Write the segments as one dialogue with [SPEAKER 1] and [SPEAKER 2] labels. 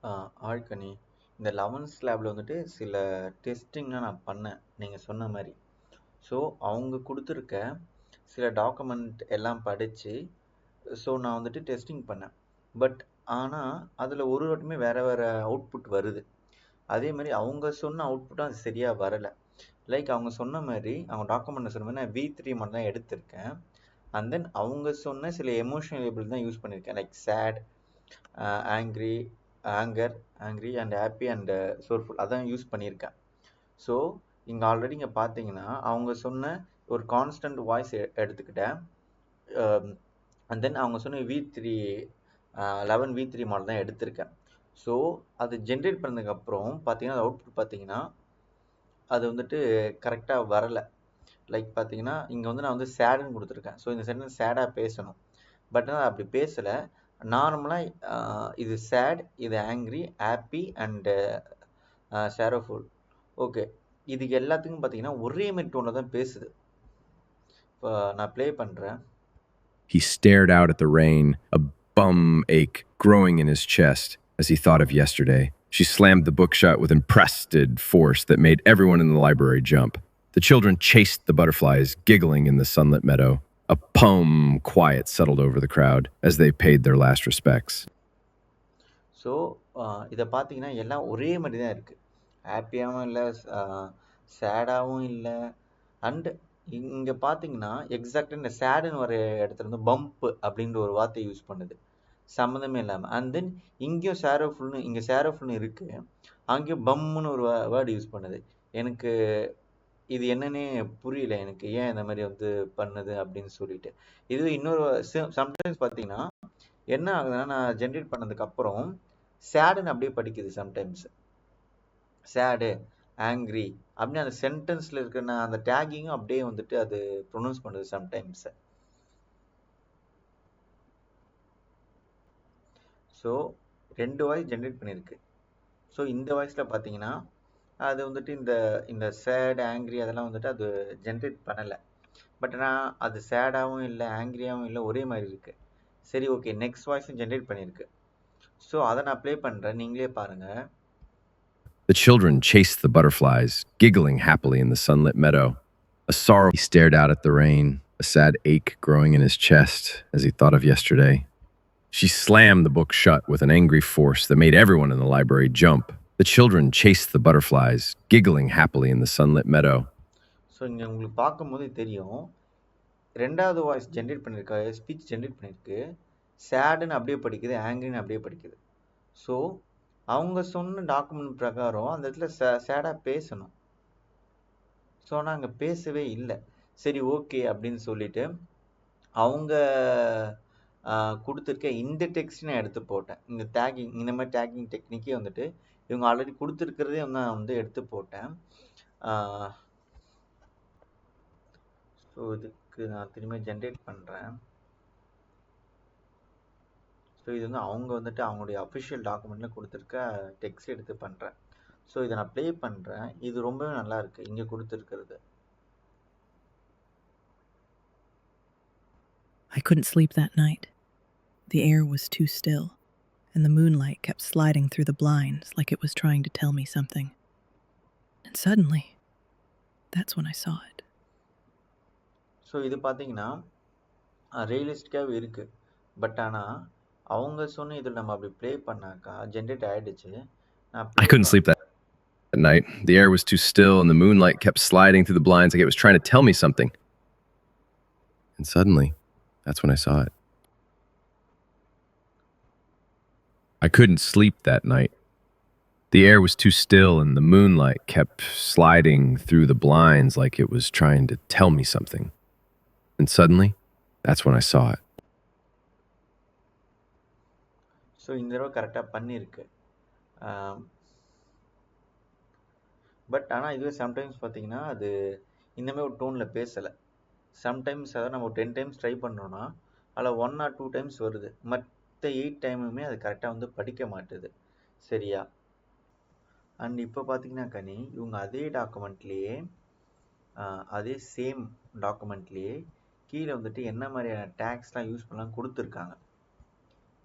[SPEAKER 1] ஆ ஆழ்கனி. இந்த 11th லேப்ல வந்துட்டு சில டெஸ்டிங்லாம் நான் பண்ணேன். நீங்க சொன்ன மாரி. ஸோ, அவங்க குடுத்துருக்க சில டாக்குமெண்ட் எல்லாம் படிச்சு, ஸோ நான் வந்துட்டு டெஸ்டிங் பண்ணேன். பட் ஆனா, அதுல ஒரு வாட்டியுமே வேற வேற அவுட்புட் வருது. அதே மாரி அவங்க சொன்ன அவுட்புட்டும் அது சரியா வரல. லைக் அவங்க சொன்ன மாரி, அவங்க டாக்குமெண்ட்ல சொன்ன மாரி நான் V3 மட்டும் தான் எடுத்திருக்கேன். அண்ட் தென் அவங்க சொன்ன சில எமோஷனல் லேபிள் தான் யூஸ் பண்ணியிருக்கேன். Like sad, angry, anger, angry and happy and sorrowful அதான் யூஸ் பண்ணியிருக்கேன். ஸோ இங்கே ஆல்ரெடி இங்கே பார்த்தீங்கன்னா அவங்க சொன்ன ஒரு கான்ஸ்டன்ட் வாய்ஸ் எடுத்துக்கிட்டேன். அண்ட் தென் அவங்க சொன்ன V3 11 V3 மாடல் தான் எடுத்திருக்கேன். ஸோ அது ஜென்ரேட் பண்ணதுக்கப்புறம் பார்த்தீங்கன்னா அது அவுட்புட் பார்த்தீங்கன்னா அது வந்துட்டு கரெக்டாக வரலை. லைக் பார்த்தீங்கன்னா இங்கே வந்து நான் வந்து சேடுன்னு கொடுத்துருக்கேன். ஸோ இந்த சென்டென்ஸ் சேடாக பேசணும். பட் ஆனால் அப்படி பேசலை. நார்மலாக இது சேட், இது ஆங்க்ரி, ஹாப்பி அண்டு ஷேரோஃபுல். ஓகே, இதுக்கு எல்லாத்துக்கும் பார்த்தீங்கன்னா ஒரே மாதிரி டோனில் தான் பேசுது. இப்போ நான் ப்ளே பண்ணுறேன்.
[SPEAKER 2] He stared out at the rain, a bum ache growing in his chest as he thought of yesterday. She slammed the book shut with impressed force that made everyone in the library jump. The children chased the butterflies, giggling in the sunlit meadow. A quiet settled over the crowd as they paid their last respects.
[SPEAKER 1] So இதை பார்த்தீங்கன்னா எல்லாம் ஒரே மாதிரி தான் இருக்குது. ஹாப்பியாகவும் இல்லை, சேடாகவும் இல்லை. And இங்கே பார்த்தீங்கன்னா எக்ஸாக்டாக இந்த சேடுன்னு வர இடத்துல இருந்து பம்ப் அப்படின்ற ஒரு வார்த்தை யூஸ் பண்ணுது, சம்மந்தமே இல்லாமல். அண்ட் தென் இங்கேயும் ஷேரோஃபுல்னு, இங்கே ஷேரோஃபுல்னு இருக்குது, அங்கேயும் பம்முன்னு ஒரு வேர்டு யூஸ் பண்ணுது. எனக்கு இது என்னன்னே புரியல, எனக்கு ஏன் இந்த மாதிரி வந்து பண்ணுது அப்படின்னு சொல்லிட்டு. இது இன்னொரு சம்டைம்ஸ் பார்த்தீங்கன்னா என்ன ஆகுதுன்னா, நான் ஜென்ரேட் பண்ணதுக்கப்புறம் சேடுன்னு அப்படியே படிக்குது. சம்டைம்ஸ் சேடு, ஆங்க்ரி அப்படின்னு அந்த சென்டென்ஸில் இருக்கிற அந்த டேகிங்கும் அப்படியே வந்துட்டு அது ப்ரொனவுன்ஸ் பண்ணுது சம்டைம்ஸ். ஸோ 2 வாய்ஸ் ஜென்ரேட் பண்ணியிருக்கு. ஸோ இந்த வாய்ஸில் பார்த்தீங்கன்னா அது வந்துட்டு இந்த இந்த சேட், ஆங்க்ரி அதெல்லாம் வந்துட்டு அது ஜென்ரேட் பண்ணலை. பட் ஆனால் அது சேடாகவும் இல்லை, ஆங்க்ரியாகவும் இல்லை, ஒரே மாதிரி இருக்குது. சரி, ஓகே, நெக்ஸ்ட் வாய்ஸும் ஜென்ரேட் பண்ணியிருக்கு. ஸோ அதை நான் ப்ளே பண்ணுறேன், நீங்களே பாருங்கள்.
[SPEAKER 2] The children chased the butterflies, giggling happily in the sunlit meadow. A sorrow he stared out at the rain, a sad ache growing in his chest as he thought of yesterday. She slammed the book shut with an angry force that made everyone in the library jump. The children chased the butterflies, giggling happily in the sunlit meadow.
[SPEAKER 1] So இங்கே உங்களுக்கு பார்க்கும்போது தெரியும், 2வது voice generate பண்ணியிருக்க, speech generate பண்ணியிருக்கு. சேடுன்னு அப்படியே படிக்குது, ஆங்க்ரின்னு அப்படியே படிக்குது. ஸோ அவங்க சொன்ன டாக்குமெண்ட் பிரகாரம் அந்த இடத்துல சேடாக பேசணும். ஸோ ஆனால் அங்கே பேசவே இல்லை. சரி, ஓகே அப்படின்னு சொல்லிட்டு அவங்க கொடுத்துருக்க இந்த டெக்ஸ்ட் நான் எடுத்து போட்டேன். இந்த டேகிங், இந்த மாதிரி டேகிங் டெக்னிக்கே வந்துட்டு இவங்க ஆல்ரெடி கொடுத்துருக்கிறதே நான் வந்து எடுத்து போட்டேன். ஸோ இதுக்கு நான் திரும்ப ஜென்ரேட் பண்ணுறேன். ஸோ இது வந்து அவங்க வந்துட்டு அவங்களுடைய அஃபிஷியல் டாக்குமெண்ட்டில் கொடுத்துருக்க டெக்ஸ்ட் எடுத்து பண்ணுறேன். ஸோ இதை நான் ப்ளே பண்ணுறேன். இது ரொம்பவே நல்லா இருக்குது இங்கே கொடுத்துருக்கிறது.
[SPEAKER 3] I couldn't sleep that night. The air was too still, and the moonlight kept sliding through the blinds like it was trying to tell me something. And suddenly, that's when I saw it.
[SPEAKER 1] So இது பார்த்தீங்கன்னா ரியலிஸ்டிக்காகவே இருக்குது. But ஆனால் அவங்க சொன்ன இதில் நம்ம அப்படி play பண்ணாக்கா ஜென்ரேட் ஆகிடுச்சு.
[SPEAKER 2] I couldn't sleep that night. The air was too still, and the moonlight kept sliding through the blinds like it was trying to tell me something. And suddenly, that's when I saw it. I couldn't sleep that night. The air was too still, and the moonlight kept sliding through the blinds like it was trying to tell me something. And suddenly, that's when I saw it.
[SPEAKER 1] So இந்த தடவை கரெக்டாக பண்ணியிருக்கு. But ஆனால் இதுவே sometimes பார்த்தீங்கன்னா அது இந்தமாதிரி ஒரு டோனில் பேசலை. சம்டைம்ஸ் அதாவது நம்ம 10 டைம்ஸ் ட்ரை பண்ணுறோன்னா அதில் 1 or 2 டைம்ஸ் வருது. மற்ற 8 டைமுமே அது கரெக்டாக வந்து படிக்க மாட்டுது. சரியா? அண்ட் இப்போ பார்த்தீங்கன்னா கனி, இவங்க அதே டாக்குமெண்ட்லேயே, அதே சேம் டாக்குமெண்ட்லேயே கீழே வந்துட்டு என்ன மாதிரியான டேக்ஸ்லாம் யூஸ் பண்ணலாம் கொடுத்துருக்காங்க.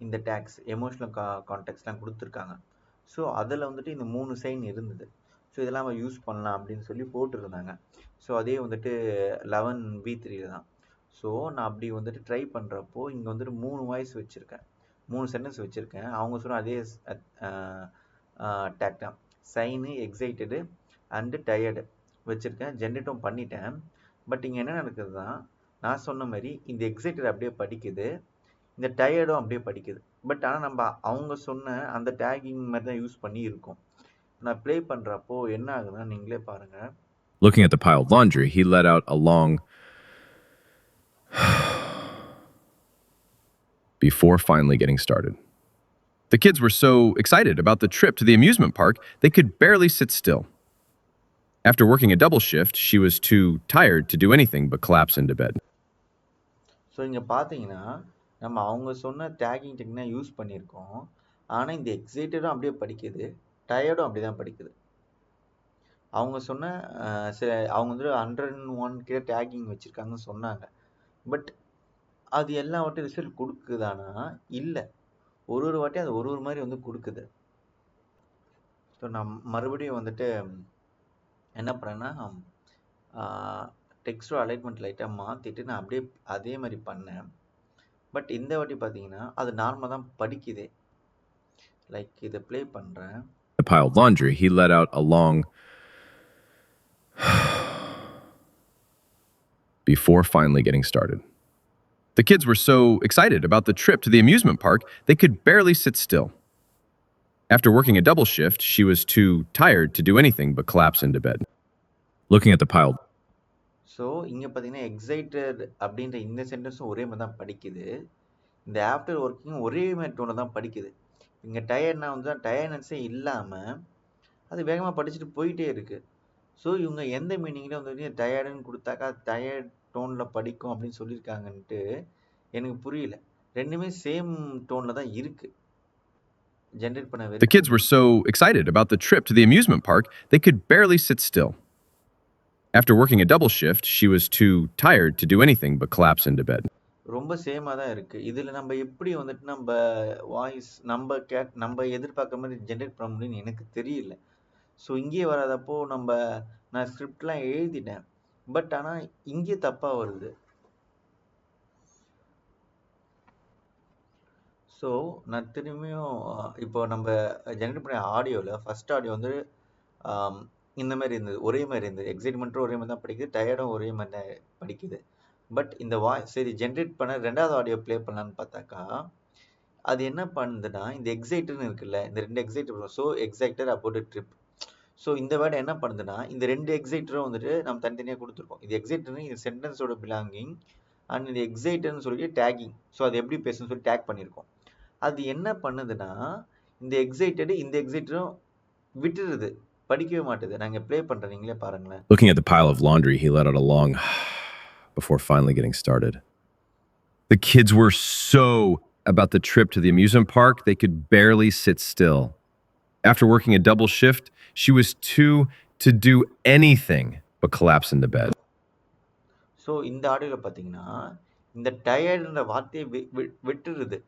[SPEAKER 1] இந்த டேக்ஸ் எமோஷ்னல் கான்டெக்ட்ஸ்லாம் கொடுத்துருக்காங்க. ஸோ அதில் வந்துட்டு இந்த 3 சைன் இருந்தது. ஸோ இதெல்லாம் நம்ம யூஸ் பண்ணலாம் அப்படின்னு சொல்லி போட்டிருந்தாங்க. ஸோ அதே வந்துட்டு 11B3 தான். ஸோ நான் அப்படி வந்துட்டு ட்ரை பண்ணுறப்போ இங்கே வந்துட்டு 3 வாய்ஸ் வச்சுருக்கேன், 3 சென்டென்ஸ் வச்சுருக்கேன். அவங்க சொன்ன அதே டேக் தான், சைனு, எக்ஸைட்டடு அண்டு டயர்டு வச்சுருக்கேன். ஜென்ரேட்டும் பண்ணிட்டேன். பட் இங்கே என்ன நடக்குதுன்னா, நான் சொன்ன மாதிரி இந்த எக்ஸைட்டட் அப்படியே படிக்குது, இந்த டயர்டும் அப்படியே படிக்குது. பட் ஆனால் நம்ம அவங்க சொன்ன அந்த டேகிங் மாதிரி தான் யூஸ் பண்ணி இருக்கோம். நான் ப்ளே பண்ணுறப்போ என்ன ஆகுதுன்னா நீங்களே பாருங்கள்.
[SPEAKER 2] Looking at the piled laundry, he let out a long before finally getting started. The kids were so excited about the trip to the amusement park, they could barely sit still. After working a double shift, she was too tired to do anything but collapse into bed.
[SPEAKER 1] So இங்கே பார்த்தீங்கன்னா நம்ம அவங்க சொன்ன taking technique use பண்ணியிருக்கோம். ஆனால் இந்த எக்ஸைட்டடும் அப்படியே படிக்குது, டயர்டும் அப்படி தான் படிக்குது. அவங்க சொன்ன சில அவங்க வந்து 101 கிட்ட டேகிங் வச்சுருக்காங்கன்னு சொன்னாங்க. பட் அது எல்லாம் வாட்டி ரிசல்ட் கொடுக்குதானா? இல்லை. ஒரு வாட்டி அது ஒரு மாதிரி வந்து கொடுக்குது. ஸோ நான் மறுபடியும் வந்துட்டு என்ன பண்ணேன்னா, டெக்ஸ்டோ அலைன்மெண்ட் லைட்டாக மாற்றிட்டு நான் அப்படியே அதே மாதிரி பண்ணேன். பட் இந்த வாட்டி பார்த்தீங்கன்னா அது நார்மலாக தான் படிக்குது. லைக் இதை ப்ளே பண்ணுறேன்.
[SPEAKER 2] The piled laundry, he let out a long before finally getting started. The kids were so excited about the trip to the amusement park, they could barely sit still. After working a double shift, she was too tired to do anything but collapse into bed. Looking at the piled.
[SPEAKER 1] So இங்கே பார்த்தீங்கன்னா excited அப்படின்ற இந்த சென்டென்ஸும் ஒரே மாதிரி தான் படிக்குது. இந்த after working ஒரே மாதிரி டோனை தான் படிக்குது. இங்கே டயர்ட்னா வந்து டயர்ட்னஸே இல்லாமல் அது வேகமாக படிச்சுட்டு போயிட்டே இருக்குது. ஸோ இவங்க எந்த மீனிங்கில் வந்து டயர்டுன்னு கொடுத்தாக்கா டயர்ட் டோனில் படிக்கும் அப்படின்னு சொல்லியிருக்காங்கன்ட்டு எனக்கு புரியல. ரெண்டுமே சேம் டோனில் தான் இருக்குது ஜென்ரேட் பண்ண.
[SPEAKER 2] The kids were so excited about the trip to the amusement park, they could barely sit still. After working a double shift, she was too tired to do anything but collapse into bed.
[SPEAKER 1] ரொம்ப சேமாக தான் இருக்குது. இதில் நம்ம எப்படி வந்துட்டு நம்ம voice நம்ம எதிர்பார்க்குற மாதிரி ஜென்ரேட் பண்ண முடியும்னு எனக்கு தெரியல. ஸோ இங்கேயே வராதப்போ நான் ஸ்கிரிப்ட்லாம் எழுதிட்டேன். பட் ஆனால் இங்கே தப்பாக வருது. ஸோ நான் திரும்பியும் இப்போ நம்ம ஜென்ரேட் பண்ண ஆடியோவில் ஃபஸ்ட் ஆடியோ வந்து இந்த மாதிரி இருந்தது, ஒரே மாதிரி இருந்தது. எக்ஸைட்மெண்ட்டும் ஒரே மாதிரி தான் படிக்குது, டயர்டும் ஒரே மாதிரி தான் படிக்குது. பட் இந்த சரி ஜென்ரேட் பண்ண ரெண்டாவது ஆடியோ ப்ளே பண்ணலான்னு பார்த்தாக்கா அது என்ன பண்ணுதுன்னா, இந்த எக்ஸைட்டட்னு இருக்குல்ல, இந்த 2 excited, so excited about a trip. So இந்த வேர்டு என்ன பண்ணுதுன்னா, இந்த 2 எக்ஸைட்டரும் வந்துட்டு நம்ம தனித்தனியாக கொடுத்துருக்கோம். இது எக்ஸைட்டட்னு இந்த சென்டென்ஸோட பிலாங்கிங் அண்ட் இந்த எக்ஸைட்டட்னு சொல்லி டேகிங். ஸோ அது எப்படி பேசணும்னு சொல்லி டேக் பண்ணியிருக்கோம். அது என்ன பண்ணுதுன்னா, இந்த எக்ஸைட்டடும் விட்டுருது, படிக்கவே மாட்டுது. நான் இங்கே ப்ளே பண்ணுறேன், நீங்களே பாருங்களேன்.
[SPEAKER 2] Looking at the pile of laundry, he let out a long before finally getting started. The kids were so about the trip to the amusement park, they could barely sit still. After working a double shift, she was too to do anything but collapse into bed.
[SPEAKER 1] So இந்த ஆடியோவில் பார்த்தீங்கன்னா இந்த டயர்டுன்ற வார்த்தையை விட்டுருது.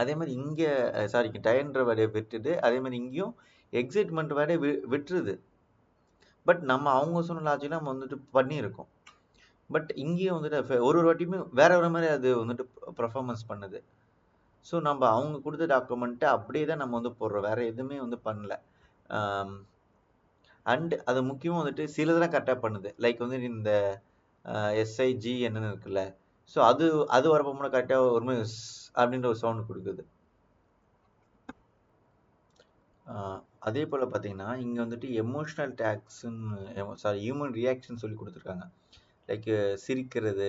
[SPEAKER 1] அதே மாதிரி இங்கே டயர்ன்ற வேலையை விட்டுது. அதே மாதிரி இங்கேயும் எக்ஸைட்மெண்ட் வேலையை விட்டுருது. பட் நம்ம அவங்க சொன்ன லாஜிக் நம்ம வந்துட்டு பண்ணியிருக்கோம். பட் இங்கேயும் வந்துட்டு ஒரு வாட்டியுமே வேற ஒரு மாதிரி அது வந்துட்டு பர்ஃபார்மன்ஸ் பண்ணுது. ஸோ நம்ம அவங்க கொடுத்த டாக்குமெண்ட்டை அப்படியே தான் நம்ம வந்து போடுறோம், வேற எதுவுமே வந்து பண்ணல. அண்ட் அது முக்கியமாக வந்துட்டு சிலதெல்லாம் கரெக்டாக பண்ணுது. லைக் வந்து இந்த SIG என்னன்னு இருக்குல்ல, ஸோ அது வரப்போ கூட கரெக்டாக ஒரு மாதிரி அப்படின்ற ஒரு சவுண்ட் கொடுக்குது. அதே போல் பார்த்தீங்கன்னா இங்கே வந்துட்டு எமோஷ்னல் டேக்ஸ்ன்னு ஹியூமன் ரியாக்ஷன் சொல்லி கொடுத்துருக்காங்க. லைக் சிரிக்கிறது,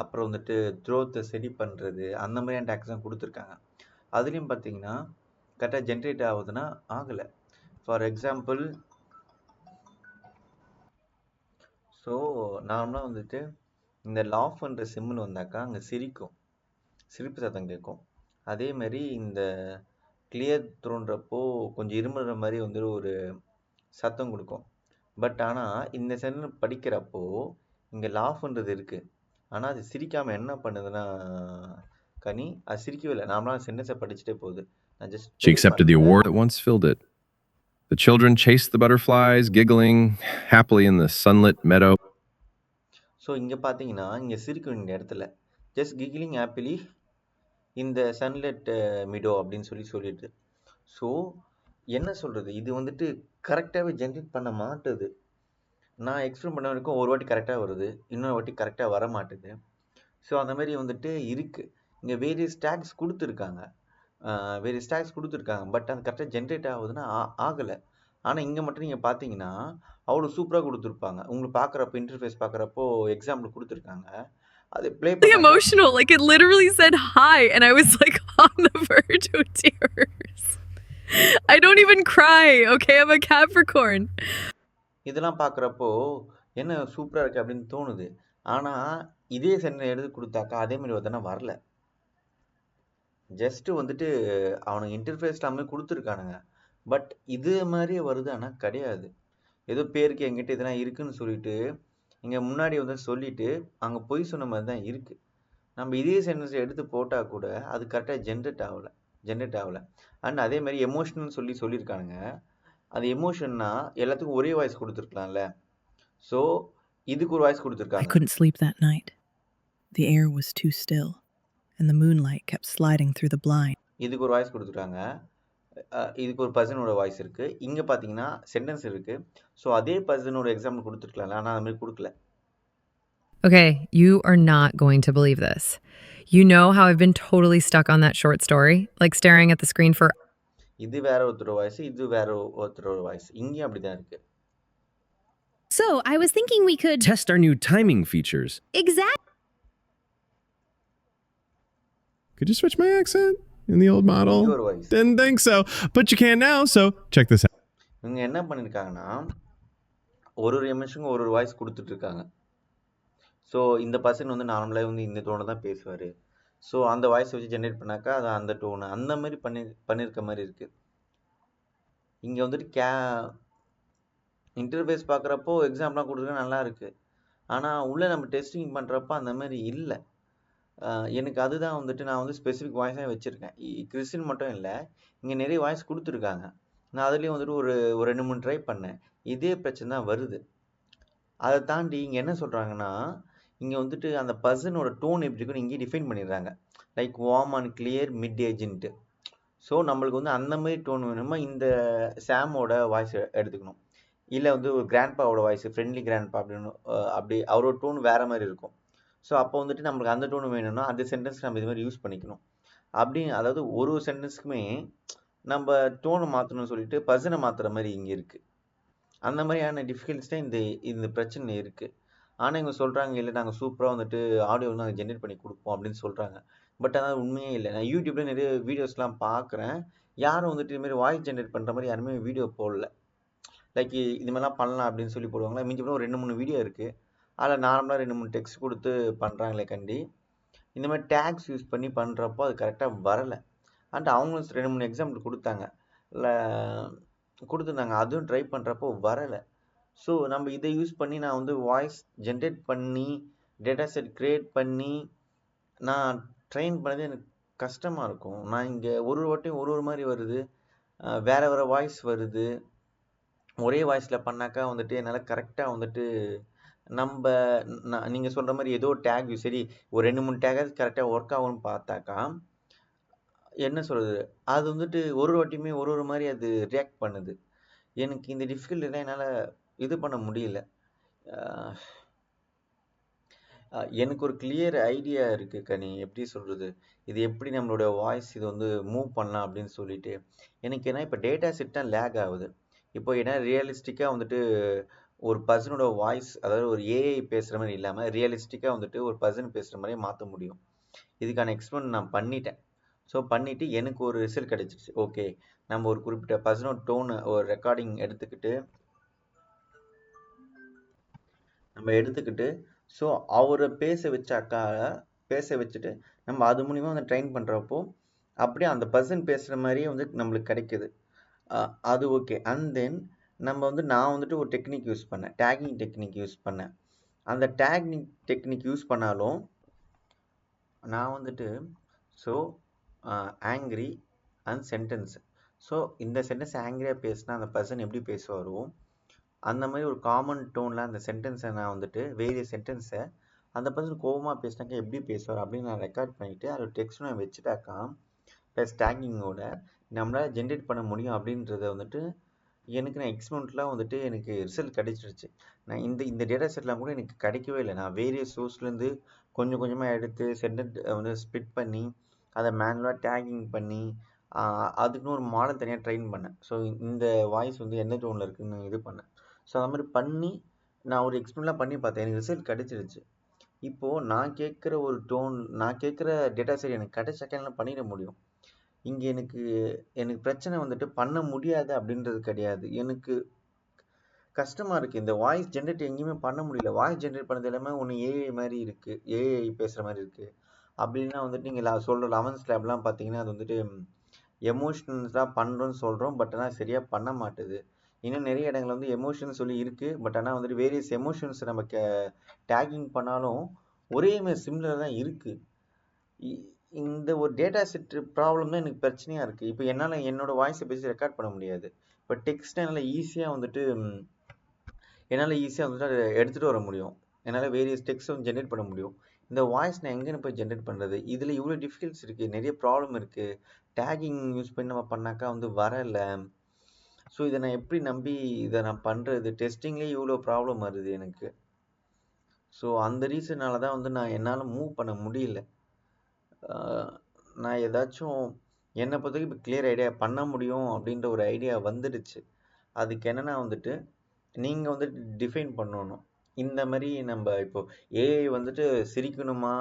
[SPEAKER 1] அப்புறம் வந்துட்டு த்ரோத்தை சரி பண்ணுறது, அந்த மாதிரியான டேக்ஸ் தான் கொடுத்துருக்காங்க. அதுலேயும் பார்த்தீங்கன்னா கரெக்டாக ஜென்ரேட் ஆகுதுன்னா ஆகலை. ஃபார் எக்ஸாம்பிள், ஸோ நார்மலாக வந்துட்டு இந்த லாஃப்ன்ற சிம்பிள் வந்தாக்கா அங்கே சிரிப்பு சத்தம் கேட்கும். அதேமாரி இந்த கிளியர் த்ரோன்றப்போ கொஞ்சம் இருமுற மாதிரி வந்து ஒரு சத்தம் கொடுக்கும். பட் ஆனால் இந்த சென்டென்ஸ் படிக்கிறப்போ இங்கே லாஃப்ன்றது இருக்குது, ஆனால் அது சிரிக்காமல் என்ன பண்ணுதுன்னா அது சிரிக்கவே இல்லை, நார்மலாக சென்டென்ஸை படிச்சுட்டே போகுது. Just
[SPEAKER 2] She
[SPEAKER 1] play
[SPEAKER 2] accepted the
[SPEAKER 1] பண்ணுங்க.
[SPEAKER 2] award that once filled it. The children chased the butterflies, giggling happily in the sunlit meadow.
[SPEAKER 1] So இங்கே பார்த்தீங்கன்னா இங்கே சிரிக்கும் இந்த இடத்துல ஜஸ்ட் கிகிலிங் ஹாப்பிலி இந்த சன்லெட் மிடோ அப்படின்னு சொல்லிட்டு ஸோ என்ன சொல்கிறது, இது வந்துட்டு கரெக்டாகவே ஜென்ரேட் பண்ண மாட்டுது. நான் எக்ஸ்பிளைன் பண்ண வரைக்கும் ஒரு வாட்டி கரெக்டாக வருது, இன்னொரு வாட்டி கரெக்டாக வர மாட்டுது. ஸோ அந்த மாதிரி வந்துட்டு இருக்குது. இங்கே வேரியஸ் டேக்ஸ் கொடுத்துருக்காங்க, பட் அது கரெக்டாக ஜென்ரேட் ஆகுதுன்னா ஆகலை. ஆனால் இங்கே மட்டும் நீங்கள் பார்த்தீங்கன்னா அவ்வளோ சூப்பராக கொடுத்துருப்பாங்க. உங்களுக்கு பார்க்குறப்போ இன்டர்ஃபேஸ் பார்க்குறப்போ எக்ஸாம்பிள் கொடுத்துருக்காங்க. அது play
[SPEAKER 4] Really emotional. Like it literally said hi, and I was like on the verge of tears. I don't even cry, okay? I'm a Capricorn.
[SPEAKER 1] இதெல்லாம் பார்க்குறப்போ என்ன சூப்பராக இருக்குது அப்படின்னு தோணுது. ஆனால் இதே சென்னை எடுத்து கொடுத்தாக்கா அதே மாதிரி ஒருத்தனா வரல. ஜஸ்ட்டு வந்துட்டு அவனுக்கு இன்டர்ஃபேஸ் எல்லாமே கொடுத்துருக்கானுங்க, பட் இது மாதிரியே வருது ஆனால் கிடையாது. ஏதோ பேருக்கு எங்கிட்ட இதெல்லாம் இருக்குன்னு சொல்லிட்டு இங்கே முன்னாடி வந்து சொல்லிட்டு அங்கே பொய் சொன்ன மாதிரி தான் இருக்குது. நம்ம இதே சென்டென்ஸ் எடுத்து போட்டால் கூட அது கரெக்டாக ஜென்ரேட் ஆகலை. அண்ட் அதே மாதிரி எமோஷனல்னு சொல்லியிருக்கானுங்க. அது எமோஷன்னா எல்லாத்துக்கும் ஒரே வாய்ஸ் கொடுத்துருக்கலாம்ல. ஸோ இதுக்கு ஒரு வாய்ஸ்
[SPEAKER 3] I
[SPEAKER 1] கொடுத்துருக்காங்க.
[SPEAKER 3] couldn't sleep that night. The air was too still, and the moonlight kept sliding through the blind.
[SPEAKER 1] இதுக்கு ஒரு வாய்ஸ் கொடுத்துருக்காங்க, இதுக்கு ஒரு பர்சனோட வாய்ஸ் இருக்குது. இங்கே பார்த்தீங்கன்னா சென்டென்ஸ் இருக்குது. ஸோ அதே பர்சனோட எக்ஸாம்பிள் கொடுத்துருக்கலாம்ல, ஆனால் அந்த மாதிரி கொடுக்கல.
[SPEAKER 4] Okay, you are not going to believe this. You know how I've been totally stuck on that short story? Like staring at the screen for
[SPEAKER 1] இது வேற ஒருத்தரோட வாய்ஸ், இது வேற ஒருத்தரோட வாய்ஸ். இங்கேயும் அப்படி தான் இருக்குது.
[SPEAKER 5] So, I was thinking we could
[SPEAKER 2] Test our new timing features.
[SPEAKER 5] exact
[SPEAKER 6] Could you switch my accent in the old
[SPEAKER 1] இங்கே
[SPEAKER 6] model?
[SPEAKER 1] ஒரு voice.
[SPEAKER 6] Didn't think so, but you can now, so check this out.
[SPEAKER 1] இவங்க என்ன பண்ணியிருக்காங்கன்னா ஒரு எமோஷனுக்கு ஒரு voice கொடுத்துட்ருக்காங்க. So இந்த person வந்து நார்மலாக வந்து இந்த டோனை தான் பேசுவார். ஸோ அந்த வாய்ஸ் வச்சு ஜென்ரேட் பண்ணாக்கா அது அந்த டோனு அந்த மாதிரி பண்ணியிருக்க மாதிரி இருக்குது. இங்கே வந்துட்டு இன்டர்ஃபேஸ் பார்க்குறப்போ எக்ஸாம்பிளாக கொடுத்துருக்க நல்லா இருக்குது. ஆனால் உள்ளே நம்ம டெஸ்டிங் பண்ணுறப்போ அந்த மாதிரி இல்லை. எனக்கு அதுதான் வந்துட்டு நான் வந்து ஸ்பெசிஃபிக் வாய்ஸாக வச்சுருக்கேன். கிறிஸ்டின் மட்டும் இல்லை, இங்கே நிறைய வாய்ஸ் கொடுத்துருக்காங்க. நான் அதுலேயும் வந்துட்டு ஒரு 2-3 ட்ரை பண்ணேன். இதே பிரச்சனை தான் வருது. அதை தாண்டி இங்கே என்ன சொல்கிறாங்கன்னா இங்கே வந்துட்டு அந்த பர்சனோட டோன் எப்படி இருக்குன்னு இங்கேயே டிஃபைன் பண்ணிடுறாங்க. Like warm and clear mid agent. So நம்மளுக்கு வந்து அந்த மாதிரி டோன் வேணுமா இந்த சாமோட வாய்ஸ் எடுத்துக்கணும், இல்லை வந்து ஒரு கிராண்ட்பாவோட வாய்ஸ் ஃப்ரெண்ட்லி கிராண்ட்பா அப்படின்னு அப்படி அவரோட டோன் வேறு மாதிரி இருக்கும். ஸோ அப்போ வந்துட்டு நம்மளுக்கு அந்த டோன் வேணும்னா அந்த சென்டென்ஸ் நம்ம இது மாதிரி யூஸ் பண்ணிக்கணும். அப்படி அதாவது ஒரு சென்டென்ஸுக்குமே நம்ம டோனை மாற்றணும்னு சொல்லிட்டு பர்சனை மாற்றுற மாதிரி இங்கே இருக்குது. அந்த மாதிரியான டிஃபிகல்ட்ஸ் தான் இந்த பிரச்சனை இருக்குது. ஆனால் இவங்க சொல்கிறாங்க இல்லை நாங்கள் சூப்பராக வந்துட்டு ஆடியோ வந்து நாங்கள் ஜென்ரேட் பண்ணி கொடுப்போம் அப்படின்னு சொல்கிறாங்க. பட் அதாவது உண்மையே இல்லை. நான் யூடியூப்ல நிறைய வீடியோஸ்லாம் பார்க்குறேன், யாரும் வந்துட்டு இதுமாதிரி வாய்ஸ் ஜென்ரேட் பண்ணுற மாதிரி யாருமே வீடியோ போடல. லைக் இது மாதிரிலாம் பண்ணலாம் அப்படின்னு சொல்லி போடுவாங்களா. மிஞ்சி போனால் ஒரு 2-3 வீடியோ இருக்குது, அதில் நார்மலாக 2-3 டெக்ஸ்ட் கொடுத்து பண்ணுறாங்களே கண்டி. இந்த மாதிரி டேக்ஸ் யூஸ் பண்ணி பண்ணுறப்போ அது கரெக்டாக வரலை. அண்ட் அவங்களும் 2-3 எக்ஸாம்பிள் கொடுத்துருந்தாங்க, அதுவும் ட்ரை பண்ணுறப்போ வரலை. ஸோ நம்ம இதை யூஸ் பண்ணி நான் வந்து வாய்ஸ் ஜென்ரேட் பண்ணி டேட்டா செட் க்ரியேட் பண்ணி நான் ட்ரெயின் பண்ணது எனக்கு கஷ்டமாக இருக்கும். நான் இங்கே ஒரு வாட்டியும் ஒரு மாதிரி வருது, வேறு வாய்ஸ் வருது. ஒரே வாய்ஸில் பண்ணாக்கா வந்துட்டு என்னால் கரெக்டாக வந்துட்டு நீங்கள் சொல்கிற மாதிரி ஏதோ டேக் சரி ஒரு 2-3 டேகாவது கரெக்டாக ஒர்க் ஆகும்னு பார்த்தாக்கா என்ன சொல்கிறது, அது வந்துட்டு ஒரு வாட்டியுமே ஒரு மாதிரி அது ரியாக்ட் பண்ணுது. எனக்கு இந்த டிஃபிகல்ட்டி தான் என்னால் இது பண்ண முடியல. எனக்கு ஒரு கிளியர் ஐடியா இருக்குது கனி, எப்படி சொல்கிறது, இது எப்படி நம்மளோட வாய்ஸ் இது வந்து மூவ் பண்ணலாம் அப்படின்னு சொல்லிட்டு. எனக்கு ஏன்னா இப்போ டேட்டா செட் தான் லேக் ஆகுது. இப்போ ஏன்னா ரியலிஸ்டிக்காக வந்துட்டு ஒரு பர்சனோட வாய்ஸ், அதாவது ஒரு ஏஐ பேசுகிற மாதிரி இல்லாமல் ரியலிஸ்டிக்காக வந்துட்டு ஒரு பர்சன் பேசுகிற மாதிரியே மாற்ற முடியும். இதுக்கான எக்ஸ்பிளைன் நான் பண்ணிட்டேன். ஸோ பண்ணிவிட்டு எனக்கு ஒரு ரிசல்ட் கிடச்சிருச்சு. ஓகே, நம்ம ஒரு குறிப்பிட்ட பர்சனோட டோனு ஒரு ரெக்கார்டிங் எடுத்துக்கிட்டு ஸோ அவரை பேச வச்சுட்டு நம்ம அது மூலிமா வந்து ட்ரெயின் பண்ணுறப்போ அப்படியே அந்த பர்சன் பேசுகிற மாதிரியே வந்து நம்மளுக்கு கிடைக்குது. அது ஓகே. அண்ட் தென் நம்ம வந்து நான் வந்துட்டு ஒரு டெக்னிக் யூஸ் பண்ணேன், டேகிங் டெக்னிக் யூஸ் பண்ணேன். அந்த டேகிங் டெக்னிக் யூஸ் பண்ணாலும் நான் வந்துட்டு so angry and sentence. So இந்த சென்டென்ஸ் ஆங்கிரியாக பேசினா அந்த பர்சன் எப்படி பேசுவாரோ அந்த மாதிரி ஒரு காமன் டோனில் அந்த சென்டென்ஸை நான் வந்துட்டு வேரியஸ் சென்டென்ஸை அந்த பர்சன் கோவமாக பேசினாக்கா எப்படி பேசுவார் அப்படின்னு நான் ரெக்கார்ட் பண்ணிவிட்டு அதை டெக்ஸ்ட் நான் வச்சுட்டாக்கா ப்ளஸ் டேக்கிங்கோட நம்மளால் ஜென்ரேட் பண்ண முடியும் அப்படின்றத வந்துட்டு எனக்கு நான் எக்ஸ்பெரிமெண்ட்லாம் வந்துட்டு எனக்கு ரிசல்ட் கிடைச்சிருச்சு. நான் இந்த டேட்டா செட்லாம் கூட எனக்கு கிடைக்கவே இல்லை. நான் வேரியஸ் சோர்ஸ்லேருந்து கொஞ்சம் கொஞ்சமாக எடுத்து சென்டென்ட் வந்து ஸ்பிட் பண்ணி அதை மேனுவலாக டேக்கிங் பண்ணி அதுக்குன்னு ஒரு மாடல் தனியாக ட்ரெயின் பண்ணேன். ஸோ இந்த வாய்ஸ் வந்து என்ன டோனில் இருக்குதுன்னு இது பண்ணேன். ஸோ அது மாதிரி பண்ணி நான் ஒரு எக்ஸ்பெரிமெண்ட்லாம் பண்ணி பார்த்தேன். எனக்கு ரிசல்ட் கிடைச்சிருச்சு. இப்போது நான் கேட்குற ஒரு டோன், நான் கேட்குற டேட்டா செட் எனக்கு கிடைச்சாக்கா என்னால் பண்ணிட முடியும். இங்கே எனக்கு பிரச்சனை வந்துட்டு பண்ண முடியாது அப்படின்றது கிடையாது. எனக்கு கஷ்டமாக இருக்குது. இந்த வாய்ஸ் ஜென்ரேட் எங்கேயுமே பண்ண முடியல. வாய்ஸ் ஜென்ரேட் பண்ணது எல்லாமே ஒன்று ஏஐ மாதிரி இருக்குது, ஏஐ பேசுகிற மாதிரி இருக்குது. அப்படின்னா வந்துட்டு நீங்கள் சொல்கிற 11th லேப்லாம் பார்த்தீங்கன்னா அது வந்துட்டு எமோஷன்ஸாக பண்ணுறோன்னு சொல்கிறோம், பட் ஆனால் சரியாக பண்ண மாட்டுது. இன்னும் நிறைய இடங்கள் வந்து எமோஷன் சொல்லி இருக்குது, பட் ஆனால் வந்துட்டு வேரியஸ் எமோஷன்ஸ் நம்ம டேக்கிங் பண்ணாலும் ஒரே மாதிரி சிமிலர் தான் இருக்குது. இந்த ஒரு டேட்டா செட் ப்ராப்ளம் தான் எனக்கு பிரச்சனையாக இருக்குது. இப்போ என்னால் என்னோடய வாய்ஸை பேசி ரெக்கார்ட் பண்ண முடியாது. இப்போ டெக்ஸ்ட்டை என்னால் ஈஸியாக வந்துட்டு அதை எடுத்துகிட்டு வர முடியும். என்னால் வேரியஸ் டெக்ஸ்ட்டும் ஜென்ரேட் பண்ண முடியும். இந்த வாய்ஸ் நான் எங்கே போய் ஜென்ரேட் பண்ணுறது? இதில் இவ்வளோ டிஃபிகல்ட்ஸ் இருக்குது, நிறைய ப்ராப்ளம் இருக்குது. டேக்கிங் யூஸ் பண்ணி நம்ம பண்ணாக்கா வந்து வரலை. ஸோ இதை நான் எப்படி நம்பி இதை நான் பண்ணுறது? டெஸ்டிங்லேயே இவ்வளோ ப்ராப்ளம் வருது எனக்கு. ஸோ அந்த ரீசனால தான் வந்து என்னால் மூவ் பண்ண முடியல. நான் ஏதாச்சும் என்னை பொறுத்தவரைக்கும் இப்போ கிளியர் ஐடியா பண்ண முடியும் அப்படின்ற ஒரு ஐடியா வந்துடுச்சு. அதுக்கு என்னென்னா வந்துட்டு நீங்கள் வந்துட்டு டிஃபைன் பண்ணணும். இந்த மாதிரி நம்ம இப்போ ஏஐ வந்துட்டு சிரிக்கணுமா,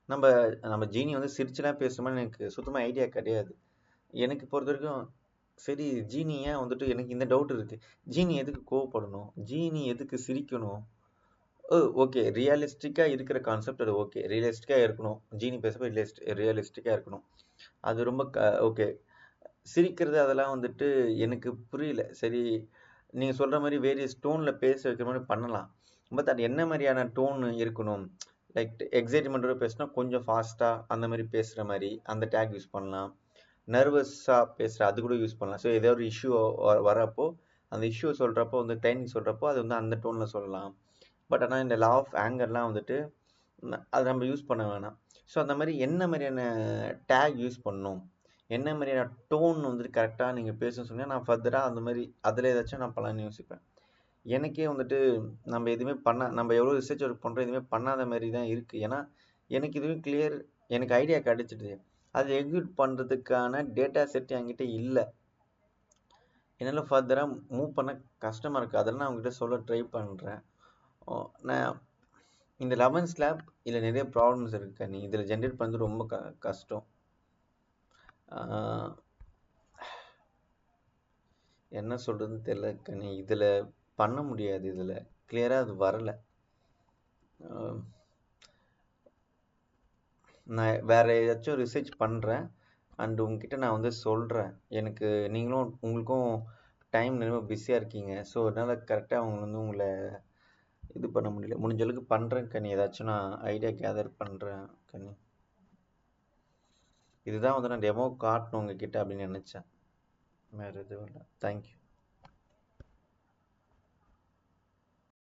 [SPEAKER 1] நம்ம ஜீனி வந்து சிரிச்சுலாம் பேசணுமான்னு எனக்கு சுத்தமாக ஐடியா கிடையாது. எனக்கு பொறுத்த வரைக்கும் சரி ஜீனி ஏன் வந்துட்டு எனக்கு இந்த டவுட் இருக்குது. ஜீனி எதுக்கு கோவப்படணும், ஜீனி எதுக்கு சிரிக்கணும்? ஓகே, ரியலிஸ்டிக்காக இருக்கிற கான்செப்ட் அது ஓகே, ரியலிஸ்டிக்காக இருக்கணும். ஜீனி பேசப்போ ரியலிஸ்டிக்காக இருக்கணும், அது ரொம்ப ஓகே. சிரிக்கிறது அதெல்லாம் வந்துட்டு எனக்கு புரியல. சரி நீங்கள் சொல்கிற மாதிரி வேரியஸ் டோனில் பேச வைக்கிற மாதிரி பண்ணலாம், பட் அது என்ன மாதிரியான டோன் இருக்கணும்? லைக் எக்ஸைட்மெண்ட்டோட பேசினா கொஞ்சம் ஃபாஸ்ட்டாக அந்த மாதிரி பேசுகிற மாதிரி அந்த டேக் யூஸ் பண்ணலாம். நர்வஸாக பேசுகிற அது கூட யூஸ் பண்ணலாம். ஸோ ஏதோ ஒரு இஷ்யூ வரப்போ அந்த இஷ்யூ சொல்கிறப்போ வந்து டைமிங் சொல்கிறப்போ அது வந்து அந்த டோனில் சொல்லலாம். பட் ஆனால் இந்த லா ஆஃப் ஆங்கர்லாம் வந்துட்டு அதை நம்ம யூஸ் பண்ண வேணாம். ஸோ அந்த மாதிரி என்ன மாதிரியான டேக் யூஸ் பண்ணணும், என்ன மாதிரியான டோன் வந்துட்டு கரெக்டாக நீங்கள் பேசணும்னு சொன்னால் நான் ஃபர்தராக அந்த மாதிரி அதில் ஏதாச்சும் நான் பண்ணலான்னு யோசிப்பேன். எனக்கே வந்துட்டு நம்ம எவ்வளோ ரிசர்ச் ஒர்க் பண்ணுறோம், எதுவுமே பண்ணாத மாதிரி தான் இருக்குது. ஏன்னா எனக்கு இதுவே எனக்கு ஐடியா கிடைச்சிடுது, அதை எக்ஸிக்யூட் பண்ணுறதுக்கான டேட்டா செட் என்கிட்ட இல்லை. என்னால் ஃபர்தராக மூவ் பண்ண கஷ்டமாக இருக்குது. அதெல்லாம் நான் அவங்ககிட்ட சொல்ல ட்ரை பண்ணுறேன். நான் இந்த 11th லேப் இதில் நிறைய ப்ராப்ளம்ஸ் இருக்குது கண்ணி. இதில் ஜென்ரேட் பண்ணுறது ரொம்ப கஷ்டம். என்ன சொல்கிறதுன்னு தெரியல கண்ணி. இதில் பண்ண முடியாது, இதில் கிளியராக அது வரலை. நான் வேறு ஏதாச்சும் ரிசர்ச் பண்ணுறேன் அண்ட் உங்ககிட்ட நான் வந்து சொல்கிறேன். உங்களுக்கும் டைம் ரொம்ப பிஸியாக இருக்கீங்க. ஸோ அதனால் கரெக்டாக உங்களை இது பண்ண முடியல. முடிஞ்ச அளவுக்கு பண்ணுறேன் கண்ணி. ஏதாச்சும் நான் ஐடியா கேதர் பண்ணுறேன் கண்ணி. இதுதான் வந்து நான் டெமோ காட்டணும் உங்ககிட்ட அப்படின்னு நினச்சேன், வேறு எதுவும் இல்லை. தேங்க்யூ.